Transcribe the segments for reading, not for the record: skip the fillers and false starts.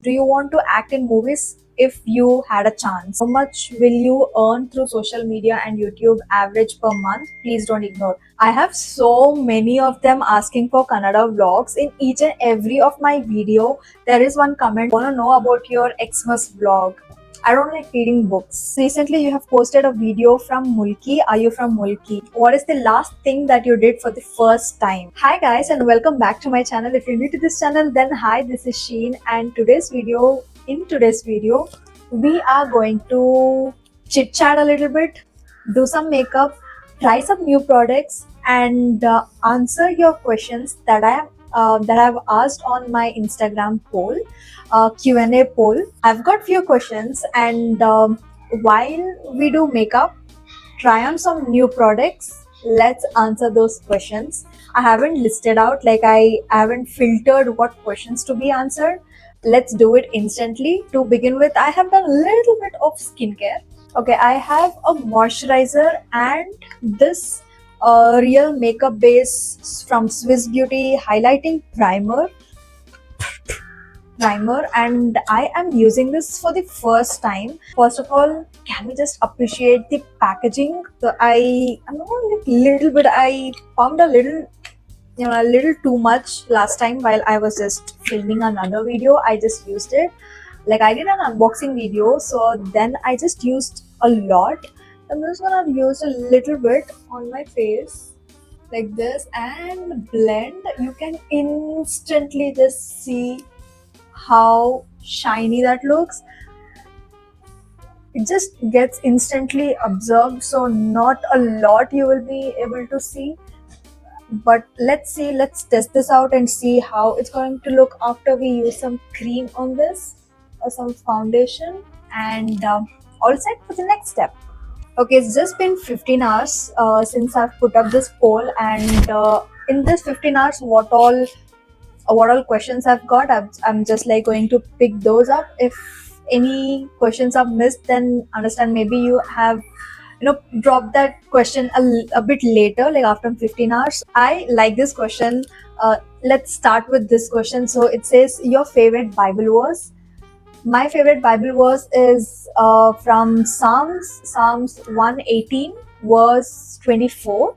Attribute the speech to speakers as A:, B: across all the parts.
A: Do you want to act in movies if you had a chance? How much will you earn through social media and YouTube average per month? Please don't ignore. I have so many of them asking for Kannada vlogs. In each and every of my video, there is one comment, want to know about your Xmas vlog. I don't like reading books. Recently, you have posted a video from Mulki. Are you from Mulki? What is the last thing that you did for the first time? Hi guys and welcome back to my channel. If you're new to this channel, then hi, this is Sheen, and in today's video, we are going to chit chat a little bit, do some makeup, try some new products, and answer your questions that I've asked on my Instagram poll, Q&A poll. I've got few questions, and while we do makeup, try on some new products, let's answer those questions. I haven't listed out, like I haven't filtered what questions to be answered. Let's do it instantly. To begin with, I have done a little bit of skincare. Okay, I have a moisturizer and this real makeup base from Swiss Beauty highlighting primer, and I am using this for the first time. First of all, can we just appreciate the packaging? So I'm not like little bit, I pumped a little too much last time while I was just filming another video. I just used it. Like I did an unboxing video, so then I just used a lot. I'm just gonna use a little bit on my face like this and blend. You can instantly just see how shiny that looks. It just gets instantly absorbed, so not a lot you will be able to see. But let's test this out and see how it's going to look after we use some cream on this or some foundation, and all set for the next step. Okay, it's just been 15 hours since I've put up this poll, and in this 15 hours, what all questions I've got, I'm just like going to pick those up. If any questions are missed, then understand maybe you have dropped that question a bit later, like after 15 hours. I like this question. Let's start with this question. So it says, your favorite Bible verse. My favorite Bible verse is from Psalms 118, verse 24.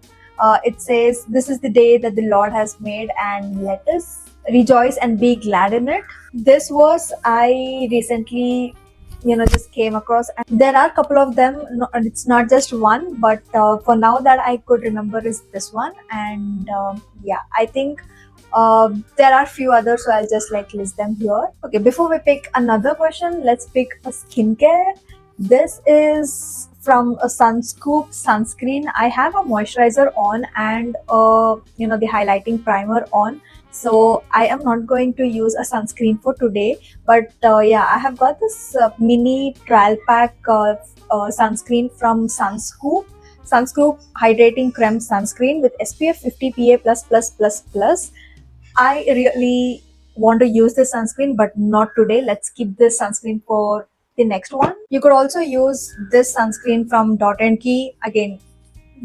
A: It says, this is the day that the Lord has made, and let us rejoice and be glad in it. This verse I recently just came across, and there are a couple of them. It's not just one, but for now that I could remember is this one. And yeah, I think there are few others, so I'll just like list them here. Okay, before we pick another question, let's pick a skincare. This is from a Sunscoop sunscreen. I have a moisturizer on and the highlighting primer on, so I am not going to use a sunscreen for today. But yeah, I have got this mini trial pack sunscreen from Sunscoop hydrating creme sunscreen with SPF 50 PA++++. I really want to use this sunscreen, but not today. Let's keep this sunscreen for the next one. You could also use this sunscreen from Dot and Key. Again,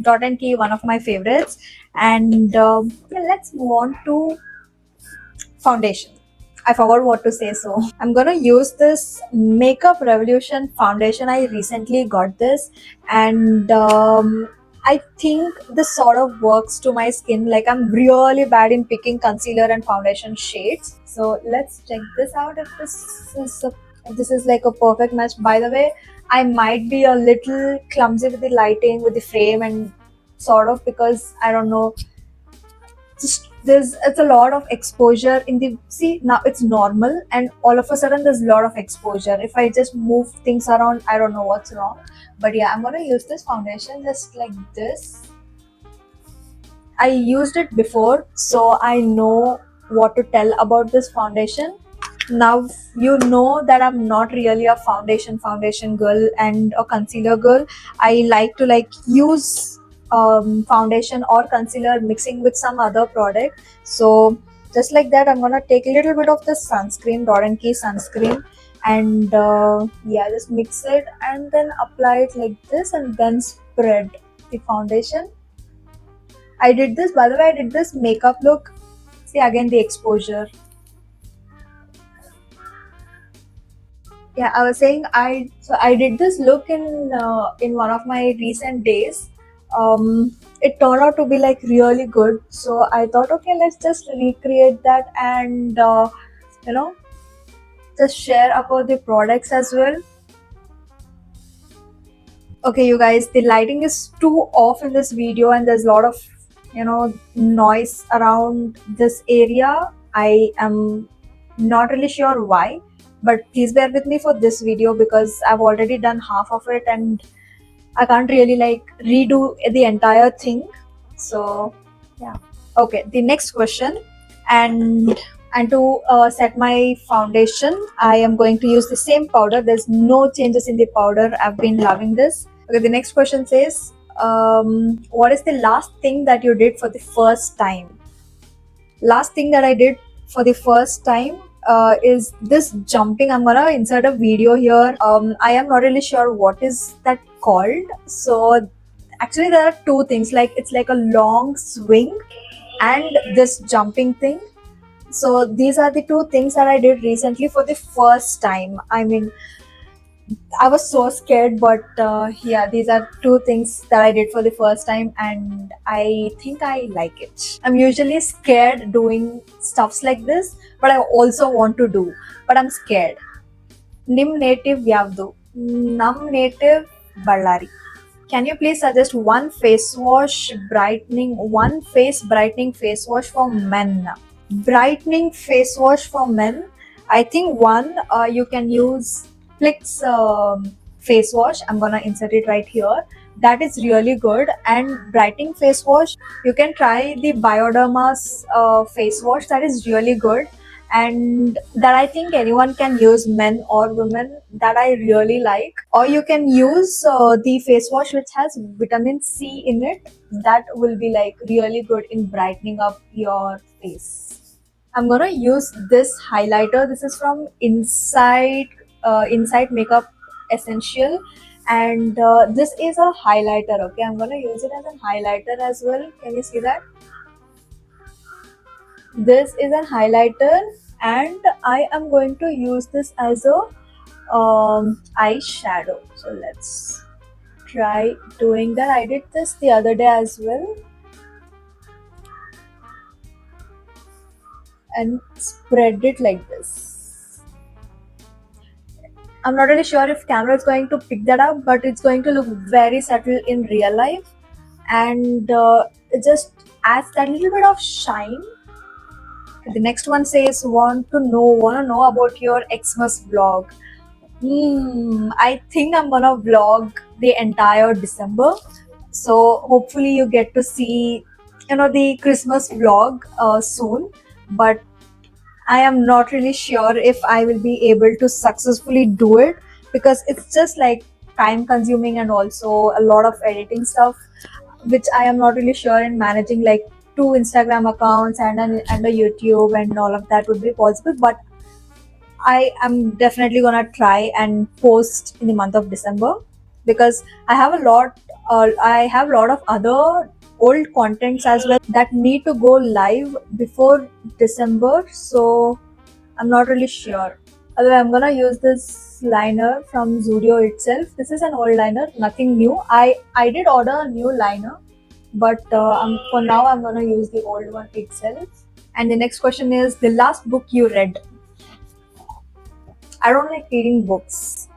A: Dot and Key, one of my favorites. And yeah, let's move on to foundation. I forgot what to say, so I'm gonna use this Makeup Revolution foundation. I recently got this, and I think this sort of works to my skin. Like I'm really bad in picking concealer and foundation shades. So let's check this out if this is like a perfect match. By the way, I might be a little clumsy with the lighting, with the frame, and sort of because I don't know. It's a lot of exposure in the, see now it's normal, and all of a sudden there's a lot of exposure. If I just move things around, I don't know what's wrong. But yeah, I'm gonna use this foundation just like this. I used it before, so I know what to tell about this foundation. Now you know that I'm not really a foundation girl and a concealer girl. I like to use foundation or concealer mixing with some other product. So just like that, I'm gonna take a little bit of the sunscreen, Dot and Key sunscreen, and yeah, just mix it and then apply it like this, and then spread the foundation. I did this, by the way, I did this makeup look. See again the exposure. Yeah, I was saying I did this look in one of my recent days. It turned out to be like really good, so I thought, okay, let's just recreate that and you know just share about the products as well. Okay, you guys, the lighting is too off in this video, and there's a lot of noise around this area. I am not really sure why, but please bear with me for this video because I've already done half of it and I can't really like redo the entire thing. So yeah. Okay, the next question, and to set my foundation, I am going to use the same powder. There's no changes in the powder. I've been loving this. Okay, the next question says, what is the last thing that you did for the first time? Last thing that I did for the first time is this jumping. I'm gonna insert a video here. I am not really sure what is that called. So actually there are two things, like it's like a long swing and this jumping thing. So these are the two things that I did recently for the first time. I mean, I was so scared, but yeah, these are two things that I did for the first time, and I think I like it. I'm usually scared doing stuffs like this, but I also want to do, but I'm scared. Nim native Yavdu. Nam native Ballari. Can you please suggest one face brightening face wash for men? Brightening face wash for men. I think one, you can use Plix face wash. I'm gonna insert it right here. That is really good. And brightening face wash, you can try the Bioderma's face wash. That is really good, and that I think anyone can use, men or women. That I really like. Or you can use the face wash which has vitamin C in it. That will be like really good in brightening up your face. I'm gonna use this highlighter. This is from Inside Makeup Essential, and this is a highlighter. Okay, I'm gonna use it as a highlighter as well. Can you see that? This is a highlighter, and I am going to use this as a eyeshadow. So let's try doing that. I did this the other day as well, and spread it like this. I'm not really sure if camera is going to pick that up, but it's going to look very subtle in real life, and it just adds that little bit of shine. The next one says, wanna know about your Xmas vlog. I think I'm gonna vlog the entire December, so hopefully you get to see the Christmas vlog soon, but I am not really sure if I will be able to successfully do it because it's just like time consuming and also a lot of editing stuff, which I am not really sure in managing, like two Instagram accounts and a YouTube and all of that would be possible. But I am definitely gonna try and post in the month of December because I have a lot of other old contents as well that need to go live before December, so I'm not really sure. Although I'm gonna use this liner from Zudio itself. This is an old liner, nothing new. I did order a new liner, but for now I'm gonna use the old one itself. And the next question is, the last book you read. I don't like reading books.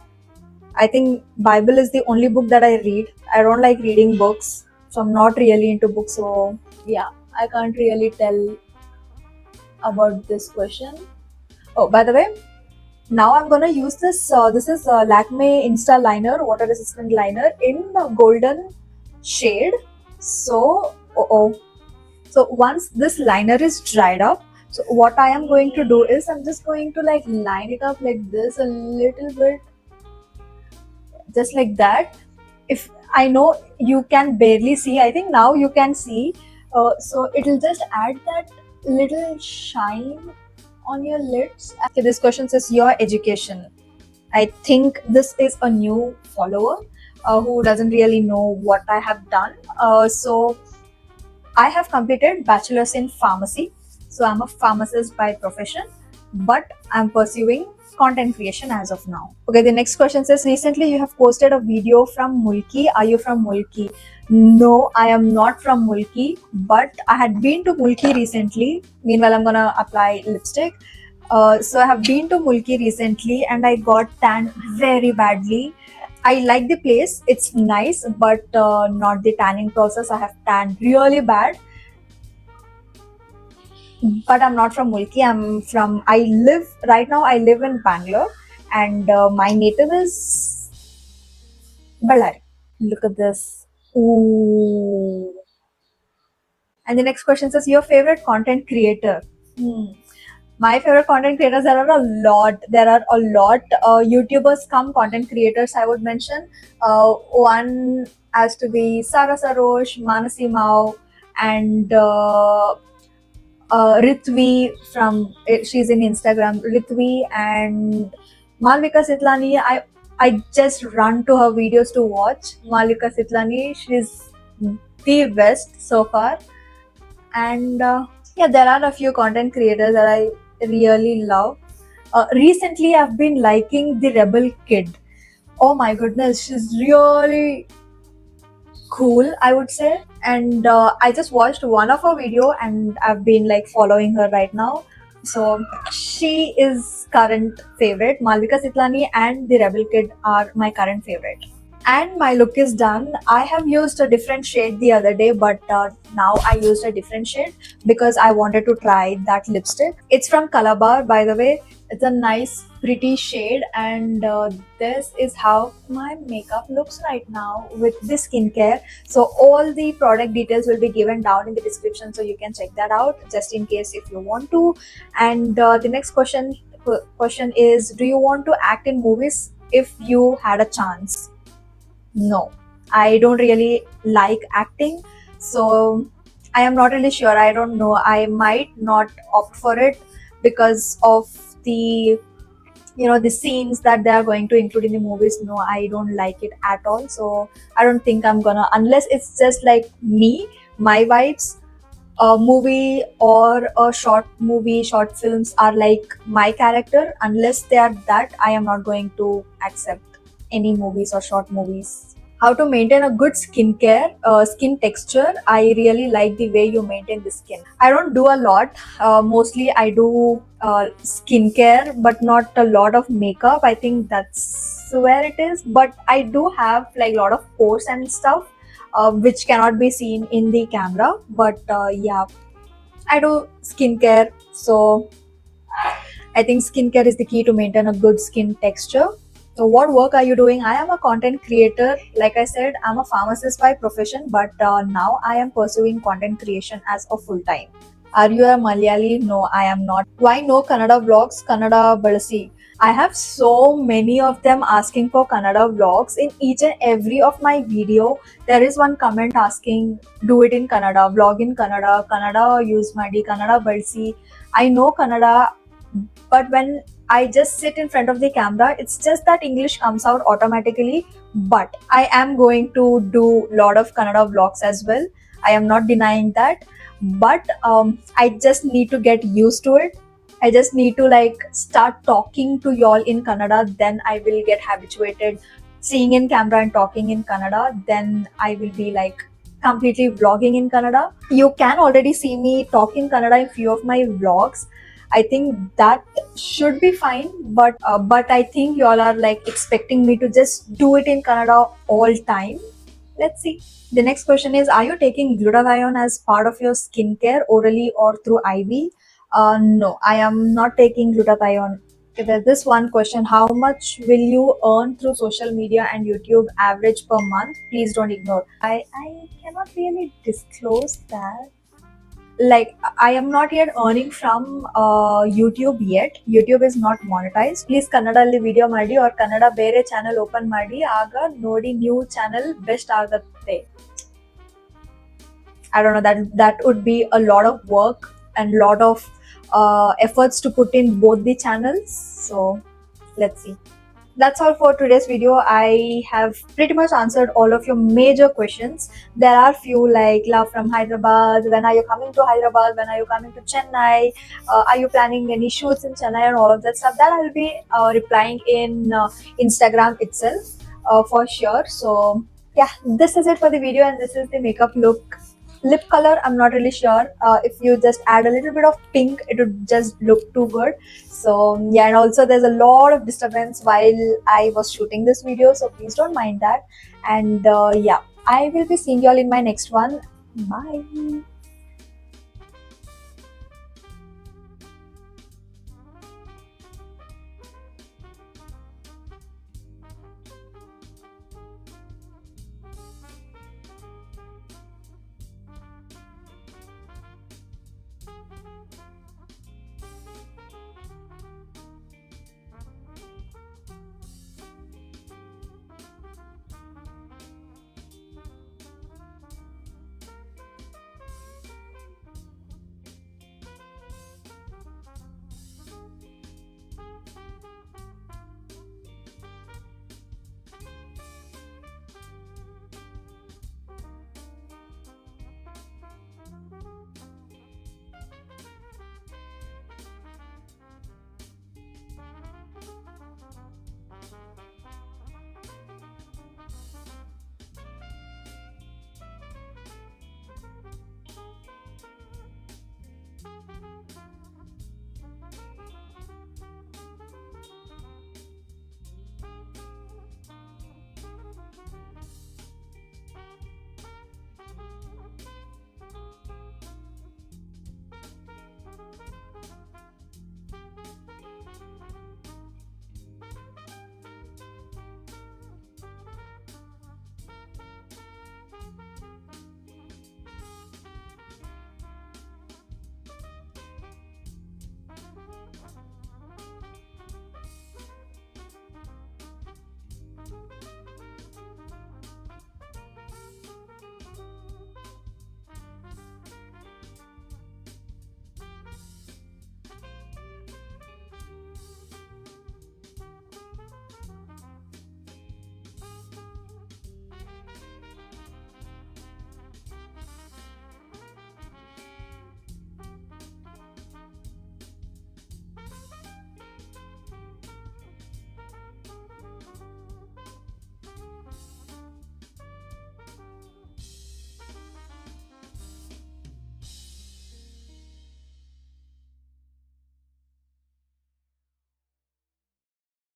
A: I think Bible is the only book that I read. I don't like reading books, so I'm not really into books. So yeah, I can't really tell about this question. Oh, by the way, now I'm gonna use this. This is Lakme Insta Liner, water resistant liner in golden shade. So so once this liner is dried up, so what I am going to do is I'm just going to like line it up like this a little bit, just like that. If I know you can barely see, I think now you can see. So it will just add that little shine on your lids. Okay, this question says, your education. I think this is a new follower who doesn't really know what I have done. So I have completed bachelor's in pharmacy. So I'm a pharmacist by profession, but I'm pursuing content creation as of now. Okay, the next question says, recently you have posted a video from Mulki. Are you from Mulki? No, I am not from Mulki, but I had been to Mulki recently. Meanwhile, I'm gonna apply lipstick. So I have been to Mulki recently and I got tanned very badly. I like the place, it's nice, but not the tanning process. I have tanned really bad. But I'm not from Mulki. Right now I live in Bangalore, and my native is Ballari. Look at this. Ooh. And the next question says, your favorite content creator? My favorite content creators, there are a lot. YouTubers come content creators, I would mention. One has to be Sara Sarosh, Manasi Mao, and Ritvi she's in Instagram. Ritvi and Malvika Sitlani. I just run to her videos to watch. Malvika Sitlani, she's the best so far. And yeah, there are a few content creators that I really love. Recently, I've been liking the Rebel Kid. Oh my goodness, she's really cool, I would say. And I just watched one of her video and I've been like following her right now. So she is current favorite. Malvika Sitlani and the Rebel Kid are my current favorite. And my look is done. I have used a different shade the other day, but now I used a different shade because I wanted to try that lipstick. It's from Calabar, by the way. It's a nice pretty shade, and this is how my makeup looks right now with the skincare. So all the product details will be given down in the description, so you can check that out just in case if you want to. And the next question is, do you want to act in movies if you had a chance? No, I don't really like acting, so I am not really sure. I don't know. I might not opt for it because of the the scenes that they are going to include in the movies. No, I don't like it at all. So I don't think I'm gonna, unless it's just like me, my vibes. A movie or a short films are like my character. Unless they are that, I am not going to accept any movies or short movies. How to maintain a good skin texture? I really like the way you maintain the skin. I don't do a lot. Mostly I do skincare, but not a lot of makeup. I think that's where it is. But I do have like a lot of pores and stuff, which cannot be seen in the camera. But yeah, I do skincare. So I think skincare is the key to maintain a good skin texture. So what work are you doing? I am a content creator. Like I said, I'm a pharmacist by profession, but now I am pursuing content creation as a full time. Are you a Malayali? No, I am not. Why no Kannada vlogs? Kannada Balasi. I have so many of them asking for Kannada vlogs. In each and every of my video, there is one comment asking, do it in Kannada, vlog in Kannada, Kannada use Madi, Kannada Balsi. I know Kannada, but when I just sit in front of the camera, it's just that English comes out automatically. But I am going to do a lot of Kannada vlogs as well. I am not denying that. But I just need to get used to it. I just need to like start talking to y'all in Kannada. Then I will get habituated seeing in camera and talking in Kannada. Then I will be like completely vlogging in Kannada. You can already see me talk in Kannada in few of my vlogs. I think that should be fine, but I think y'all are like expecting me to just do it in Kannada all time. Let's see. The next question is, are you taking glutathione as part of your skincare orally or through IV? No, I am not taking glutathione. Okay, there's this one question: how much will you earn through social media and YouTube average per month? Please don't ignore. I cannot really disclose that. Like, I am not yet earning from YouTube yet. YouTube is not monetized. Please ಕನ್ನಡಲ್ಲಿ video ಮಾಡಿ or Kannada ಬೇರೆ channel open ಮಾಡಿ, ಆಗ ನೋಡಿ new channel best ಆಗುತ್ತೆ. I don't know, that would be a lot of work and lot of efforts to put in both the channels. So let's see. that's all for today's video. I have pretty much answered all of your major questions. There are few like love from Hyderabad, when are you coming to Hyderabad, when are you coming to Chennai, are you planning any shoots in Chennai, and all of that stuff that I'll be replying in Instagram itself for sure. So yeah, this is it for the video, and this is the makeup look. Lip color, I'm not really sure. If you just add a little bit of pink, it would just look too good. So yeah, and also there's a lot of disturbance while I was shooting this video, so please don't mind that. And yeah, I will be seeing you all in my next one. Bye.